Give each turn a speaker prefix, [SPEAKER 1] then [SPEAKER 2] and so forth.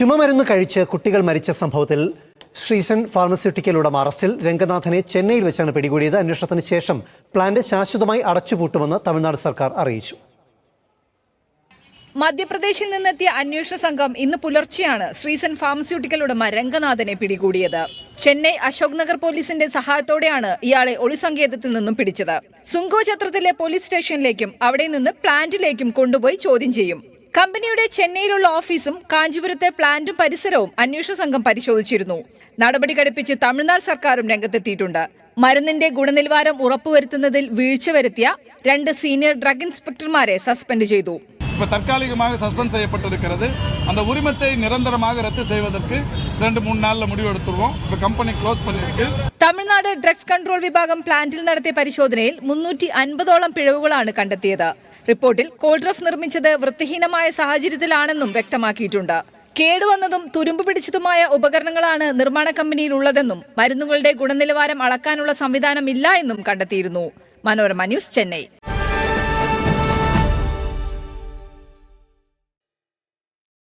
[SPEAKER 1] ചുമമരുന്ന് കഴിച്ച് കുട്ടികൾ മരിച്ച സംഭവത്തിൽ ശ്രീസൻ ഫാർമസ്യൂട്ടിക്കൽ ഉടമ അറസ്റ്റിൽ. രംഗനാഥനെ ചെന്നൈയിൽ വെച്ചാണ് പിടികൂടിയത്. അന്വേഷണത്തിന് ശേഷം പ്ലാന്റ് ശാശ്വതമായി അടച്ചുപൂട്ടുമെന്ന് തമിഴ്നാട് സർക്കാർ അറിയിച്ചു.
[SPEAKER 2] മധ്യപ്രദേശിൽ നിന്നെത്തിയ അന്വേഷണ സംഘം ഇന്ന് പുലർച്ചെയാണ് ശ്രീസൻ ഫാർമസ്യൂട്ടിക്കൽ ഉടമ രംഗനാഥനെ പിടികൂടിയത്. ചെന്നൈ അശോക് നഗർ പോലീസിന്റെ സഹായത്തോടെയാണ് ഇയാളെ ഒളിസങ്കേതത്തിൽ നിന്നും പിടിച്ചത്. സുങ്കോ ഛത്രത്തിലെ പോലീസ് സ്റ്റേഷനിലേക്കും അവിടെ നിന്ന് പ്ലാന്റിലേക്കും കൊണ്ടുപോയി ചോദ്യം ചെയ്യും. കമ്പനിയുടെ ചെന്നൈയിലുള്ള ഓഫീസും കാഞ്ചീപുരത്തെ പ്ലാന്റും പരിസരവും അന്വേഷണ സംഘം പരിശോധിച്ചിരുന്നു. നടപടി ഘടിപ്പിച്ച് തമിഴ്നാട് സർക്കാരും രംഗത്തെത്തിയിട്ടുണ്ട്. മരുന്നിന്റെ ഗുണനിലവാരം ഉറപ്പുവരുത്തുന്നതിൽ വീഴ്ച വരുത്തിയ 2 സീനിയർ ഡ്രഗ് ഇൻസ്പെക്ടർമാരെ സസ്പെൻഡ് ചെയ്തു.
[SPEAKER 3] தற்காலிகமாக சஸ்பெண்ட் செய்யப்பட்டிருக்கிறது. அந்த உரிமத்தை நிரந்தரமாக ரத்து செய்வதற்கு 2-3 நாள்ல முடிவு எடுத்துருவோம். இப்ப கம்பெனி க்ளோஸ் பண்ணிருக்கு.
[SPEAKER 2] തമിഴ്നാട് ഡ്രഗ്സ് കൺട്രോൾ വിഭാഗം പ്ലാന്റിൽ നടത്തിയ പരിശോധനയിൽ 350ഓളം പിഴവുകളാണ് കണ്ടെത്തിയത്. റിപ്പോർട്ടിൽ കോൾഡ്രഫ് നിർമ്മിച്ചത് വൃത്തിഹീനമായ സാഹചര്യത്തിലാണെന്നും വ്യക്തമാക്കിയിട്ടുണ്ട്. കേടുവന്നതും തുരുമ്പ് പിടിച്ചതുമായ ഉപകരണങ്ങളാണ് നിർമ്മാണ കമ്പനിയിൽ ഉള്ളതെന്നും മരുന്നുകളുടെ ഗുണനിലവാരം അളക്കാനുള്ള സംവിധാനം ഇല്ല എന്നും കണ്ടെത്തിയിരുന്നു. മനോരമ ന്യൂസ്, ചെന്നൈ.